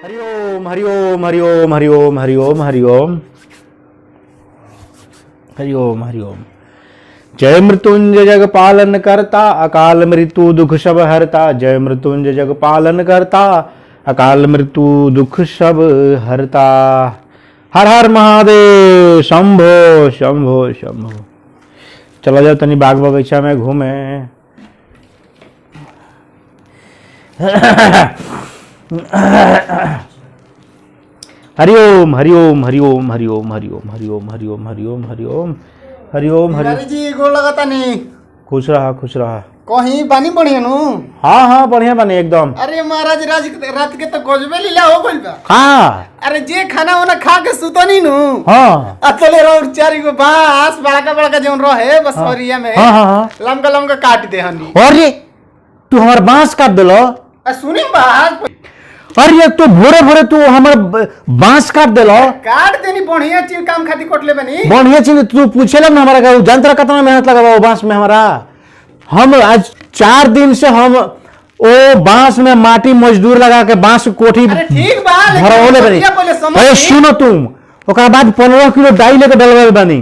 हरि ओम हरि ओम हरि ओम हरि ओम हरि ओम हरि ओम हरि ओम हरि ओम। जय मृत्युंजय जग पालन करता अकाल मृत्यु दुख सब हरता। जय मृत्युंजय जग पालन करता अकाल मृत्यु दुख सब हरता। हर हर महादेव शंभो शंभो शंभो। चला जाओ तनी बाग बगीचा में घूमे। हरि ओम हरि ओम हरि ओम हरि ओम हरि ओम हरि ओम हरि ओम हरि ओम हरि ओम हरि ओम हरि जी गोड़ लगता नहीं। खुश रहा खुश रहा। कहीं बानी बढ़िया नु। हाँ हाँ बढ़िया बने एकदम। अरे महाराज रात के तो गजबे लीला हो गइल बा। हाँ अरे जे खाना वाना खा के सुतो नहीं नु। हाँ अतले रो चारी को बांस बड़का बड़का जोन रहे बसवरिया में। हाँ हाँ हाँ। लमका लमका काट दे हनी। अरे तू हमार बांस काट दिलो। सुनी बात। अरे तू भोरे भोरे तू हमार बांस काट दिलो। काट देनी बढ़िया चीज काम खाती कोटले बनी। बढ़िया चीज तू पूछेला ना हमारा का जंत्र कितना मेहनत लगा वो बांस में हमारा। हम आज 4 दिन से हम ओ बांस में माटी मजदूर लगा के बांस कोठी अरे ठीक बा भरौले बनी। अरे सुनो तुम ओकरा बाद 15 किलो डाई लेके डलवे बनी।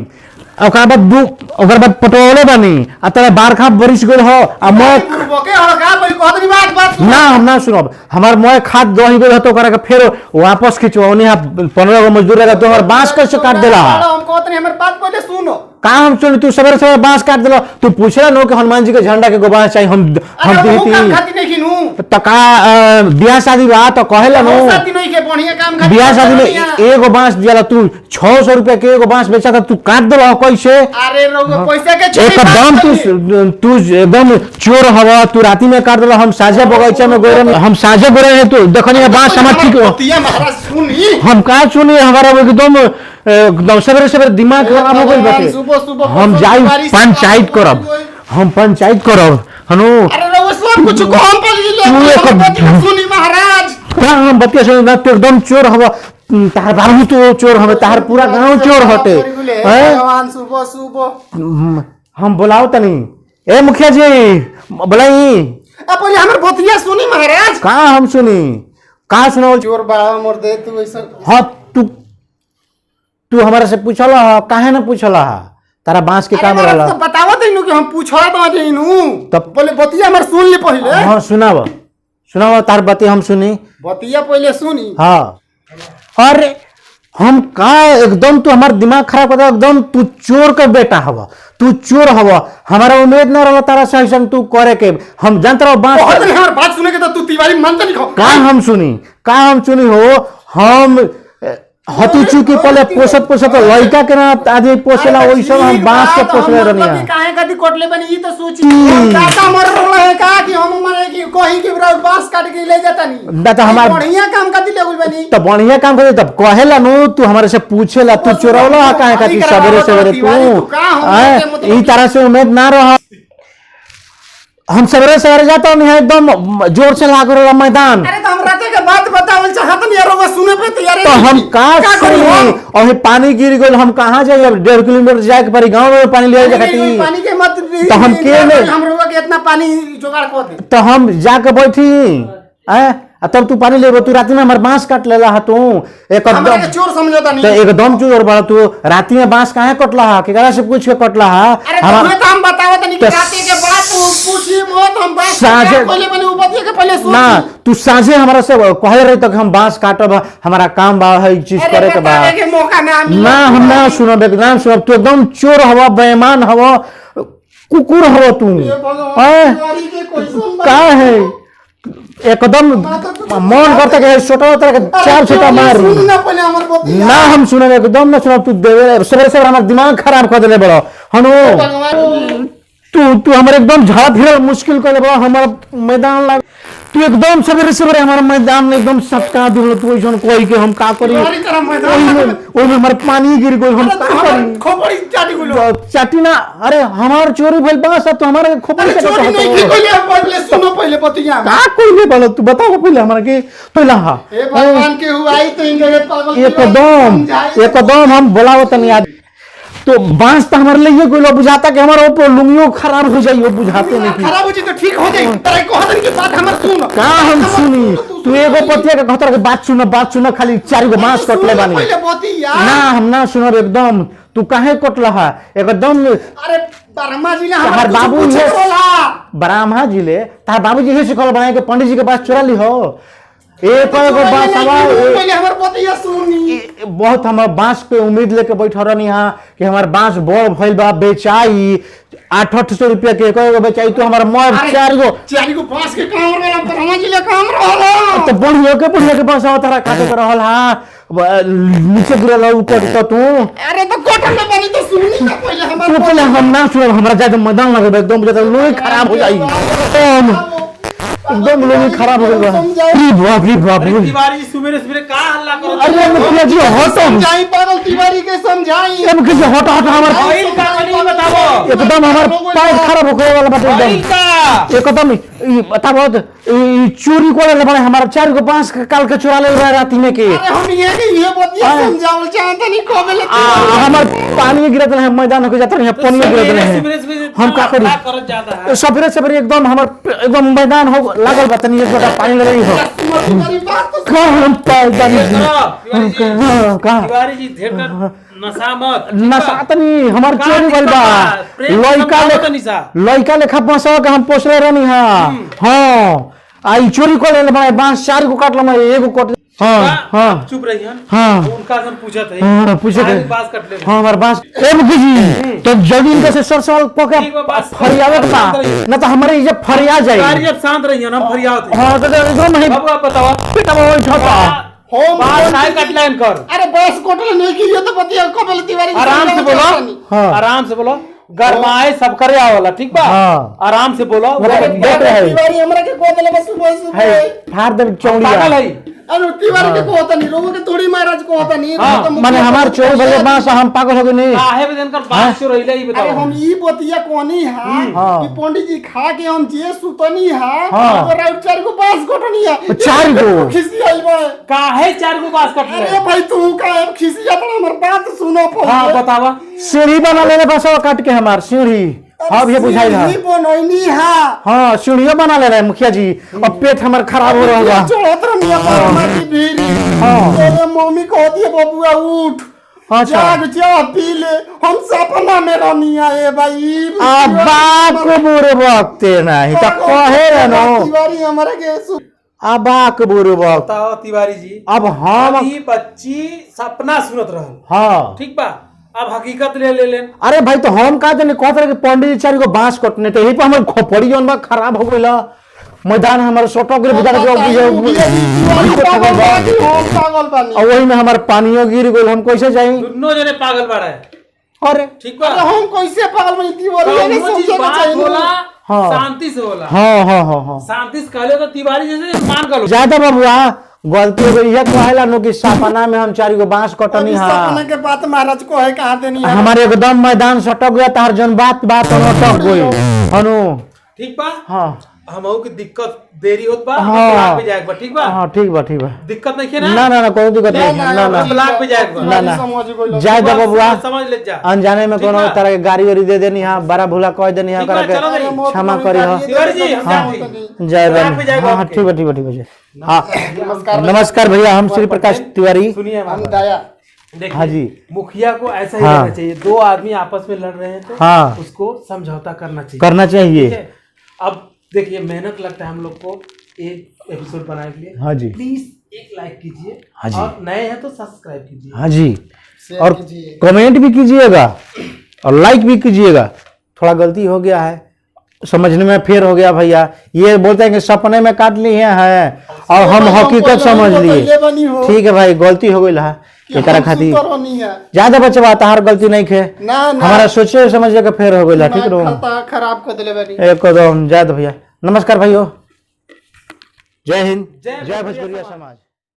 ओकरा बाद पटोले बनी आ तेरा बारखा बरिस गेल हो आ मैं ओके और का बोली कहत नहीं बात ना हम ना सुनब। हमार मैं खाद दही गेल हो तो ओकरा के फेर वापस खिंचवानी 15 गो मजदूर लगा तो हमार बांस कैसे काट देला। हम कहत नहीं हमर बात पहले सुनो। का हम सुन तू सवेरे सवेरे बांस काट दिलो। तू पूछला नो कि हनुमान जी के झंडा के गोबांस चाहिए हम देती खाती नहीं किनु तो का बियाह शादी बा तो कहेला नो शादी नहीं के बढ़िया काम खाती। बियाह शादी में एगो बांस दिला तू 600 रुपया के एगो बांस बेचा था तू काट देलो कैसे। अरे लोग पैसा के एकदम तू एकदम चोर हवा। तू राती में काट दिलो। हम साझा बगीचा में गोरे हम साझा गोरे हैं तू देखनी बांस हमार ठीक महाराज सुनी हम का सुनी हमारा एकदम सवेरे सवेरे दिमाग खराब हो गई बाटे। हम जाई पंचायत करब। हम पंचायत करब हनु। अरे लोग सब कुछ कम पड़ सुनी महाराज का हम बतिया सुन ना तू एकदम चोर हवा। तार बाबू तो चोर हवे तार पूरा गांव चोर हटे। भगवान सुबह सुबह हम बुलाओ तनी ए मुखिया जी बुलाई। पहले हमर बतिया सुनी महाराज। का हम सुनी का सुनो चोर बड़ा मोर दे तू ऐसा। हाँ तू हमारे से पूछला काहे ना पूछला तारा बांस के काम रहला तो बतावा देनु कि हम पूछवा तो देनु तब बोले बतिया हमर सुन ले पहले। हां सुनावा तार बतिया हम सुनी। बतिया पहले सुनी। हां अरे हम का एकदम तू हमार दिमाग खराब कर एकदम तू चोर का बेटा हवा। तू चोर हवा। हमारा उम्मीद ना रहला तारा से ऐसा तू करे के हम जानत रहो बांस हमार बात सुने के तो तू तिवारी मानता नहीं का हम सुनी हो हम हती चुकी पहले पोसत लड़का के ना आदमी पोसेला वही सब हम बांस के पोसले रहनी है। काहे कदी कोटले बनी ई तो सोची काका मर रहला है का कि हम माने कि कहीं के बांस काट के ले जाता नहीं ना तो हमार बढ़िया काम कदी ले बनी तो बढ़िया काम करे तब कहेला नो तू हमारे से पूछेला तू चोरौला काहे कदी सवेरे सवेरे तू ई तरह से उम्मीद ना रहा। हम सवेरे सवेरे जाता हूं एकदम जोर से लाग रहा मैदान। अरे तो हम रात के बात बतावल चाहत नहीं यार सुने पे तैयार तो हम का सुनी और पानी गिर गइल हम कहां जाए 1.5 किलोमीटर जाए के पड़ी गांव में पानी ले जाती पानी के मत तो हम के ले हम रोवा के इतना पानी जुगाड़ कर दे तो हम जाके बैठी तब तू पानी ले तू रात में हमार बांस काट लेला हा तू एकदम चोर समझता नहीं तो एकदम चोर बड़ा तू रात में बांस काहे कटला हा केकरा से पूछ के कटला हा। अरे तो हम बतावत नहीं कि रात के बात पूछी मत हम बांस पहले बने उपदिया के पहले सुन ना तू साझे हमरा से कहे रही तक हम बांस काटब हमारा काम बा है चीज करे के बा ना हम ना सुनब एकदम सुनब तू एकदम चोर हवा बेईमान हवा कुकुर हवा तू का है एकदम मन करता है छोटा चार छोटा मार ना हम सुने एकदम ना सुना तू सवेरे सवेरे हमारा दिमाग खराब कर दिले बड़ा हनु। तू हमारे एकदम झाड़ा फिर मुश्किल कर बड़ा हमारा मैदान लाग तू एकदम सवेरे सवेरे हमारा मैदान में एकदम सटका दिल तू ऐसा कोई के हम का करी ओई में हमारे पानी गिर गई हम का करी खोपड़ी चाटी गुलो चाटी ना। अरे हमार चोरी भइल बांस तो हमारे खोपड़ी से चोरी नहीं की कोई पहले सुनो पहले बतिया का कोई ले बोलो तू बताओ पहले हमारे के पहला हा ए भगवान के हुआई तो इन जगह पागल एकदम हम बुलाओ तनी तो बांस तो हमारे लिए कोई लोग बुझाता कि हमारा ऊपर लुंगियों खराब हो जाइए, बुझाते नहीं कि खराब हो जी तो ठीक हो जाई। तेरे कहत की बात हमर सुन। का हम सुनी तू एगो पतिया के खतर के बात सुन खाली 4 गो बांस कटले बानी पहले बतिया। ना हम ना सुनब एकदम। तू काहे कटला है एकदम? अरे ब्रह्मा जी ने तहार हमर बाबू बाबू ये बोला। ब्राह्मण जी ले तार बाबूजी ही सिखल बनाए के पंडित जी के पास चुरा ली हो। एक एगो बांस पहले हमर बतिया सुनी। बहुत हम बांस पे उम्मीद लेके बैठल रहनी हां कि हमार बांस बड़ भइल बा, बेचाई 800 रुपया के एगो बेचाई। तो हमार मर 4 गो बांस के काम वाला ब्रह्मा जी ले काम रहला। तो बढ़िया के बांस तारा काटे कर रहल हां, नीचे गिरल ऊपर तो तू। अरे तो कोटन में बनी तो सुनी ना पहले हमर। तो पहले हम ना सुन, हमरा जाके मैदान लगे एकदम बुझाता लोही खराब हो जाई, एकदम लोही खराब हो गई बा। री बाप रे तिवारी सुबह का हल्ला करो? अरे मुखिया जी हटो, समझाई पागल तिवारी के समझाई। अब किसी हटो हमार ऑयल का नहीं बताओ। एकदम हमार पैर खराब हो गए वाला बात ऑयल का एकदम बताओ। चोरी को ले बड़े हमारा 4 गो बांस काल के चुरा ले रात में के। अरे हम ये बतिया समझावल चाहता नहीं को बोले। हमार पानी गिरत रहे मैदान हो जाता है, पानी गिरत रहे हम का करी? करत जाता है सफरे सफरे एकदम हमार एकदम मैदान हो लागल बा, तनी एक लोटा पानी ले रही हो। तुम्हारी बात तो का हम पैदान का तिवारी जी ढेर कर नशा मत। नशा तनी हमार चोरी भइल बा। लइका लेखा बसवा के हम पोसले रहनी हां। हां आई चोरी को ले बा, बांस 4 गो काटल मैं एगो कट। हां चुप रही हन। हाँ। उनका हम पूछा थे। हां पूछे थे बात कट ले। हां हमार बांस ए मुखी जी तो जल्दी इनके से सरसवाल पके ठीक बा, बात फरियावे का ना तो हमारे इज्जत फरिया जाए। तिवारी जब शांत रही हन हम फरियाद थे। हां तो एकदम नहीं बाबू आप बताओ बेटा वो छोटा होम बात काय कट लाइन कर। अरे बस कोटल नहीं की ये तो बतिया को बोले तिवारी के आराम से समझावल बोलो। चाहता हाँ। आराम से बोलो, गरमाए सब करे आवला ठीक बा। हाँ। आराम से बोलो। मतलब देख रहे नहीं। हैं तिवारी हमरा के को बोले बस सुबह है सुबह। फाड़ दे चौड़िया। पागल है। अरे तिवारी के को होता नहीं, लोगों के थोड़ी महाराज को होता नहीं। हाँ, तो माने हमार चोरी भले बांस हम पागल हो गए नहीं। काहे बदन कर बात शुरू रहिला ई अरे बताओ। हम ई बतिया कोनी है हाँ। कि पंडित जी खा के हम जे सुतनी है हाँ। और राउत 4 को बांस कोटनी है। 4 गो खिसी आई बा। काहे 4 गो बात कट अरे ले? भाई तू का अब खिसी जा पर हमर बात सुनो पहले। हां बतावा। सीढ़ी बना ले बसवा काट के हमार सीढ़ी। अब ये बुझाई रहा। सीढ़ी बनैनी है। हाँ सीढ़ियों बना ले रहे मुखिया जी। अब पेट हमार खराब हो रहा है। चढ़त रनिया पर माटी भीरी। हाँ। तेरे मम्मी कहती है बबुआ उठ अच्छा जाग जा पी ले। हम सपना में रनिया है भाई। अब्बा को बुरे वक्ते नहीं तो कहे रहनो तिवारी हमारे के अब्बा के बुरे वक्त। बताओ तिवारी जी। अब हम अभी बच्ची सपना सुनत रहल हाँ ठीक बा। अब हकीकत ले लेन। अरे भाई तो हम का जाने कहते रहे कि पंडित जी 4 गो बांस कटने तो यही पर हमर खोपड़ी जौन बा खराब हो गइला। मैदान हमारे सोटो के बुझा के पागल बानी। और वही में हमार पानियो गिर गइल, हम कैसे जाई? दोनों जने पागल बाड़ा है अरे ठीक बा। अरे हम कैसे पागल बनी तिवारी तो ने वो चीज समझे के बात चाहिए बोला हाँ। शांति से बोला। हाँ हाँ हाँ हाँ शांति से कहले तो तिवारी जैसे मान कर लो। ज्यादा बबुआ गलती हो गई है कहेला नो कि सपना में हम 4 गो बांस कटनी सपना हां। के बात महाराज को है कहा देनी है। हमारे एकदम मैदान सटक गया तार जन बात हम अटक गई हनु। ठीक बा। हाँ हमहू की दिक्कत देरी होत बा। हाँ। ब्लॉक पे जाएक बा ठीक बा। हाँ ठीक बा दिक्कत नहीं है ना? ना ना ना कोई दिक्कत नहीं है, ना ना ब्लॉक पे जाएक बा। ना ना समझ गइल। जाए दो बबुआ समझ ले जा। अनजाने में ठीक कोनो बा। तरह के गाड़ी वाड़ी दे देनी हां, बड़ा भूला कह देनी हां ठीक बा, करा चलो के गई। क्षमा करी हो। तिवारी जी हम हाँ। जाते। जय ब्लॉक पे जाएक हाँ बा। ठीक है ठीक है ठीक है। हाँ नमस्कार नमस्कार भैया, हम श्री प्रकाश तिवारी। सुनिए हम हमारा। दया। देखिए, हाँ जी। मुखिया को ऐसा ही हाँ। करना चाहिए। 2 आदमी आपस में लड़ रहे हैं तो हाँ। उसको समझौता करना चाहिए। करना ठीक चाहिए। है? अब देखिए मेहनत लगता है हम लोग को एक एपिसोड बनाने के लिए। हाँ जी। प्लीज एक लाइक कीजिए। हाँ जी। और नए हैं तो सब्सक्राइब कीजिए। हाँ जी शेयर और कीजिए। कमेंट भी कीजिएगा और लाइक भी कीजिएगा। थोड़ा गलती हो गया है, समझने में फेर हो गया भैया। ये बोलते हैं कि सपने में काट लिए हैं और हम हकीकत समझ लिए। ठीक है भाई, गलती हो गई है एकरा खातिर। ज्यादा बचवा तार गलती नहीं खे, ना ना हमारा सोचे समझे के फेर हो गई। ठीक है खराब कर दिले बानी। एकदम। जय भैया, नमस्कार भाइयों, जय हिंद, जय जय भोजपुरिया समाज।